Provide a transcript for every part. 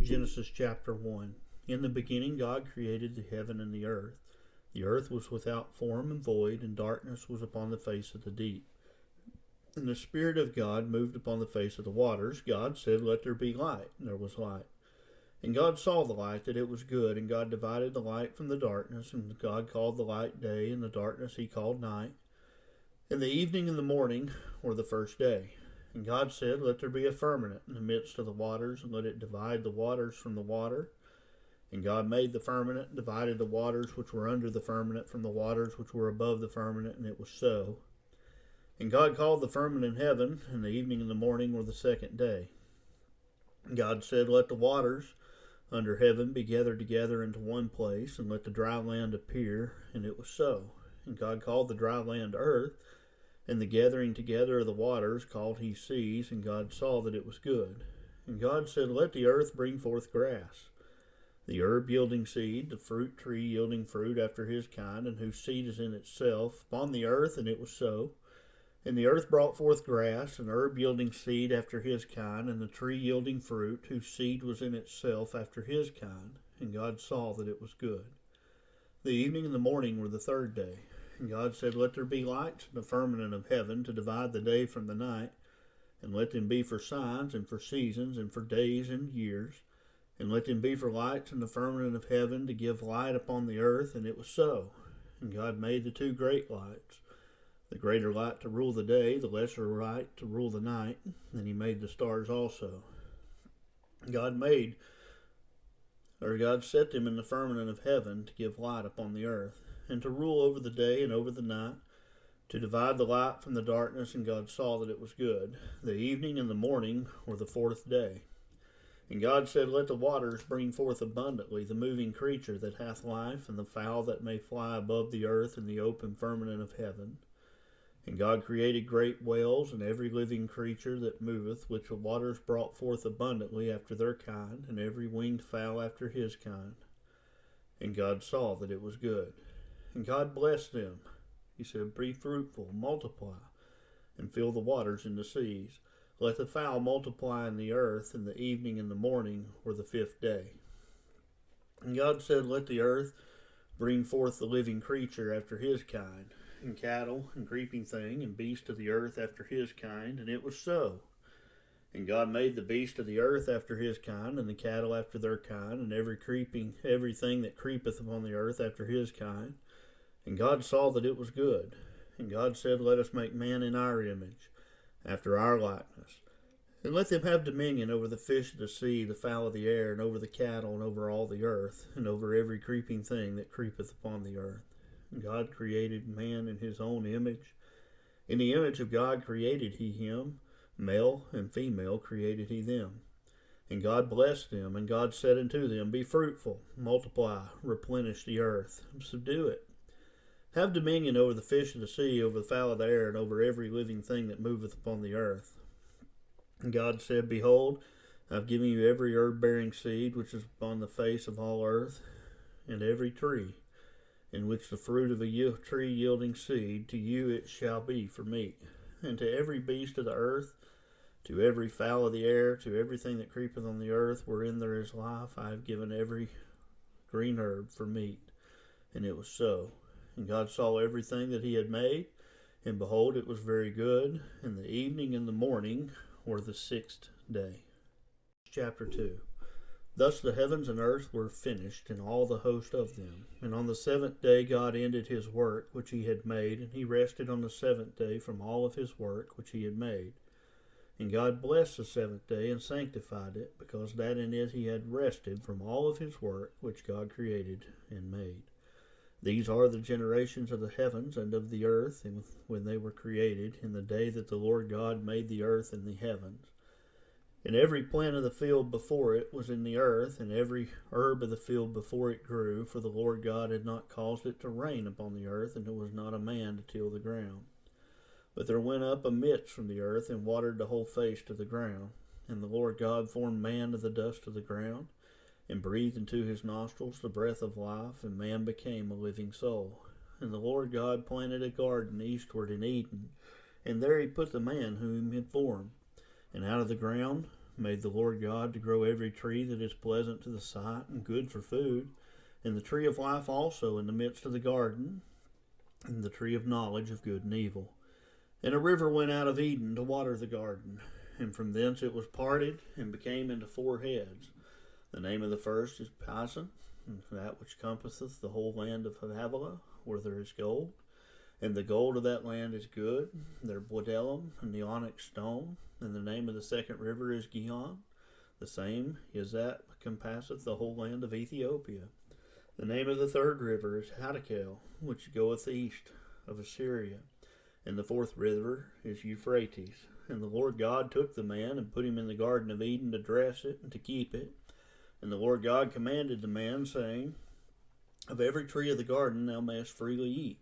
Genesis chapter 1. In the beginning God created the heaven and the earth. The earth was without form and void, and darkness was upon the face of the deep. And the Spirit of God moved upon the face of the waters. God said, "Let there be light," and there was light. And God saw the light, that it was good, and God divided the light from the darkness, and God called the light day, and the darkness he called night. And the evening and the morning were the first day. And God said, "Let there be a firmament in the midst of the waters, and let it divide the waters from the water." And God made the firmament, and divided the waters which were under the firmament from the waters which were above the firmament, and it was so. And God called the firmament heaven, and the evening and the morning were the second day. And God said, "Let the waters under heaven be gathered together into one place, and let the dry land appear," and it was so. And God called the dry land earth, and the gathering together of the waters called he seas, and God saw that it was good. And God said, "Let the earth bring forth grass, the herb yielding seed, the fruit tree yielding fruit after his kind, and whose seed is in itself, upon the earth," and it was so. And the earth brought forth grass, and herb yielding seed after his kind, and the tree yielding fruit, whose seed was in itself after his kind. And God saw that it was good. The evening and the morning were the third day. And God said, "Let there be lights in the firmament of heaven to divide the day from the night, and let them be for signs, and for seasons, and for days and years, and let them be for lights in the firmament of heaven to give light upon the earth," and it was so. And God made the two great lights, the greater light to rule the day, the lesser light to rule the night, and he made the stars also. God set them in the firmament of heaven to give light upon the earth, and to rule over the day and over the night, to divide the light from the darkness, and God saw that it was good. The evening and the morning were the fourth day. And God said, "Let the waters bring forth abundantly the moving creature that hath life, and the fowl that may fly above the earth in the open firmament of heaven." And God created great whales, and every living creature that moveth, which the waters brought forth abundantly after their kind, and every winged fowl after his kind. And God saw that it was good. And God blessed them. He said, "Be fruitful, multiply, and fill the waters in the seas. Let the fowl multiply in the earth." And the evening and the morning were the fifth day. And God said, "Let the earth bring forth the living creature after his kind, and cattle, and creeping thing, and beast of the earth after his kind," and it was so. And God made the beast of the earth after his kind, and the cattle after their kind, and everything that creepeth upon the earth after his kind. And God saw that it was good. And God said, "Let us make man in our image, after our likeness, and let them have dominion over the fish of the sea, the fowl of the air, and over the cattle, and over all the earth, and over every creeping thing that creepeth upon the earth." And God created man in his own image. In the image of God created he him, male and female created he them. And God blessed them, and God said unto them, "Be fruitful, multiply, replenish the earth, and subdue it. Have dominion over the fish of the sea, over the fowl of the air, and over every living thing that moveth upon the earth." And God said, "Behold, I have given you every herb-bearing seed which is upon the face of all earth, and every tree, in which the fruit of a tree yielding seed, to you it shall be for meat. And to every beast of the earth, to every fowl of the air, to everything that creepeth on the earth, wherein there is life, I have given every green herb for meat." And it was so. And God saw everything that he had made, and behold, it was very good. And the evening and the morning were the sixth day. Chapter 2. Thus the heavens and earth were finished, and all the host of them. And on the seventh day God ended his work which he had made, and he rested on the seventh day from all of his work which he had made. And God blessed the seventh day and sanctified it, because that in it he had rested from all of his work which God created and made. These are the generations of the heavens and of the earth, and when they were created, in the day that the Lord God made the earth and the heavens. And every plant of the field before it was in the earth, and every herb of the field before it grew, for the Lord God had not caused it to rain upon the earth, and there was not a man to till the ground. But there went up a mist from the earth, and watered the whole face to the ground. And the Lord God formed man of the dust of the ground, and breathed into his nostrils the breath of life, and man became a living soul. And the Lord God planted a garden eastward in Eden, and there he put the man whom he had formed. And out of the ground made the Lord God to grow every tree that is pleasant to the sight and good for food, and the tree of life also in the midst of the garden, and the tree of knowledge of good and evil. And a river went out of Eden to water the garden, and from thence it was parted, and became into 4 heads. The name of the first is Pison, and that which compasseth the whole land of Havilah, where there is gold. And the gold of that land is good, their bdellium and the onyx stone. And the name of the second river is Gihon. The same is that compasseth the whole land of Ethiopia. The name of the third river is Hiddekel, which goeth east of Assyria. And the fourth river is Euphrates. And the Lord God took the man and put him in the garden of Eden to dress it and to keep it. And the Lord God commanded the man, saying, Of every tree of the garden thou mayest freely eat,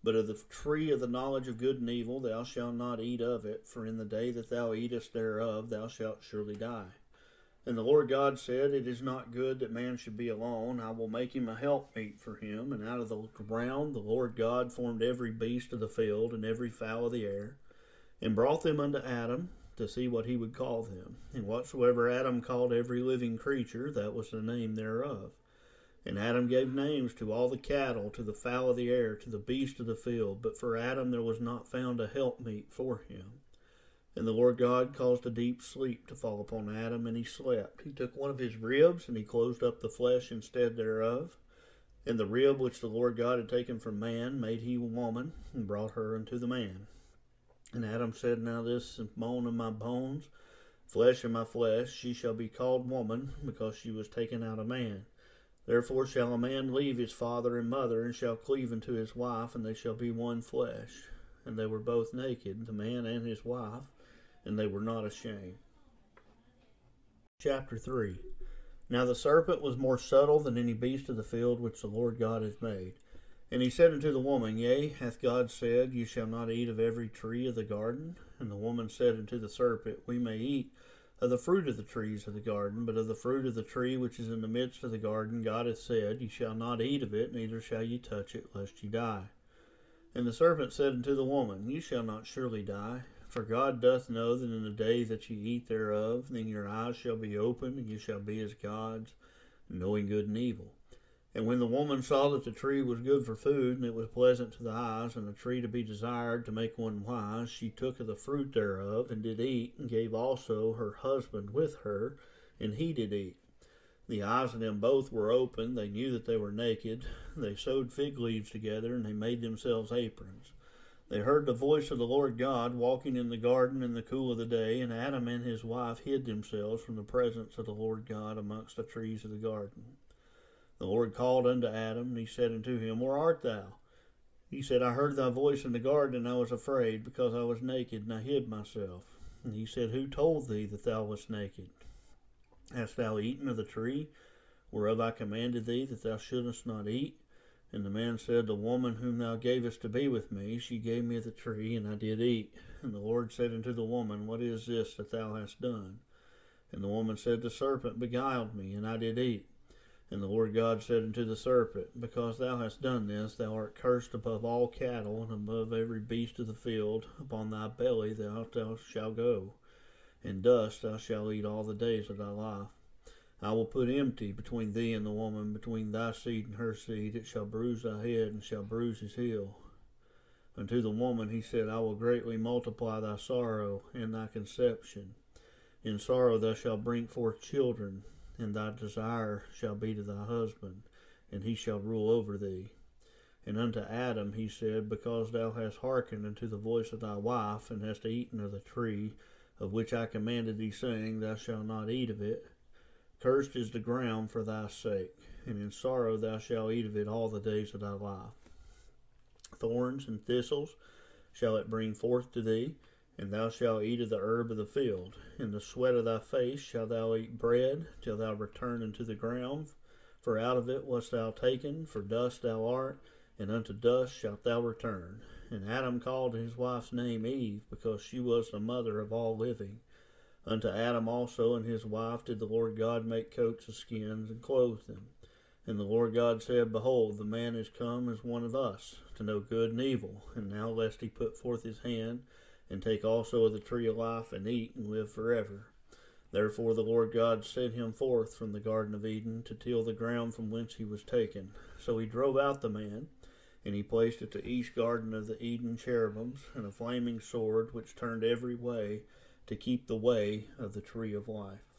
but of the tree of the knowledge of good and evil thou shalt not eat of it, for in the day that thou eatest thereof thou shalt surely die. And the Lord God said, It is not good that man should be alone. I will make him a helpmeet for him. And out of the ground the Lord God formed every beast of the field and every fowl of the air, and brought them unto Adam to see what he would call them. And whatsoever Adam called every living creature, that was the name thereof. And Adam gave names to all the cattle, to the fowl of the air, to the beast of the field. But for Adam there was not found a helpmeet for him. And the Lord God caused a deep sleep to fall upon Adam, and he slept. He took one of his ribs, and he closed up the flesh instead thereof. And the rib which the Lord God had taken from man made he woman, and brought her unto the man. And Adam said, Now this is bone of my bones, flesh of my flesh. She shall be called woman, because she was taken out of man. Therefore shall a man leave his father and mother, and shall cleave unto his wife, and they shall be one flesh. And they were both naked, the man and his wife, and they were not ashamed. Chapter 3. Now the serpent was more subtle than any beast of the field which the Lord God hath made. And he said unto the woman, Yea, hath God said, You shall not eat of every tree of the garden? And the woman said unto the serpent, We may eat of the fruit of the trees of the garden, but of the fruit of the tree which is in the midst of the garden God hath said, Ye shall not eat of it, neither shall ye touch it, lest ye die. And the serpent said unto the woman, Ye shall not surely die, for God doth know that in the day that ye eat thereof, then your eyes shall be opened, and ye shall be as gods, knowing good and evil. And when the woman saw that the tree was good for food, and it was pleasant to the eyes, and a tree to be desired to make one wise, she took of the fruit thereof, and did eat, and gave also her husband with her, and he did eat. The eyes of them both were open, they knew that they were naked. They sewed fig leaves together, and they made themselves aprons. They heard the voice of the Lord God walking in the garden in the cool of the day, and Adam and his wife hid themselves from the presence of the Lord God amongst the trees of the garden. The Lord called unto Adam, and he said unto him, Where art thou? He said, I heard thy voice in the garden, and I was afraid, because I was naked, and I hid myself. And he said, Who told thee that thou wast naked? Hast thou eaten of the tree, whereof I commanded thee that thou shouldest not eat? And the man said, The woman whom thou gavest to be with me, she gave me of the tree, and I did eat. And the Lord said unto the woman, What is this that thou hast done? And the woman said, The serpent beguiled me, and I did eat. And the Lord God said unto the serpent, Because thou hast done this, thou art cursed above all cattle, and above every beast of the field. Upon thy belly thou shalt go, and dust thou shalt eat all the days of thy life. I will put enmity between thee and the woman, between thy seed and her seed. It shall bruise thy head, and shall bruise his heel. Unto the woman he said, I will greatly multiply thy sorrow and thy conception. In sorrow thou shalt bring forth children, and thy desire shall be to thy husband, and he shall rule over thee. And unto Adam he said, Because thou hast hearkened unto the voice of thy wife, and hast eaten of the tree of which I commanded thee, saying, Thou shalt not eat of it, cursed is the ground for thy sake, and in sorrow thou shalt eat of it all the days of thy life. Thorns and thistles shall it bring forth to thee, and thou shalt eat of the herb of the field. In the sweat of thy face shalt thou eat bread, till thou return unto the ground. For out of it wast thou taken, for dust thou art, and unto dust shalt thou return. And Adam called his wife's name Eve, because she was the mother of all living. Unto Adam also and his wife did the Lord God make coats of skins, and clothe them. And the Lord God said, Behold, the man is come as one of us, to know good and evil. And now lest he put forth his hand, and take also of the tree of life, and eat, and live forever. Therefore the Lord God sent him forth from the Garden of Eden to till the ground from whence he was taken. So he drove out the man, and he placed at the east garden of the Eden cherubims, and a flaming sword which turned every way to keep the way of the tree of life.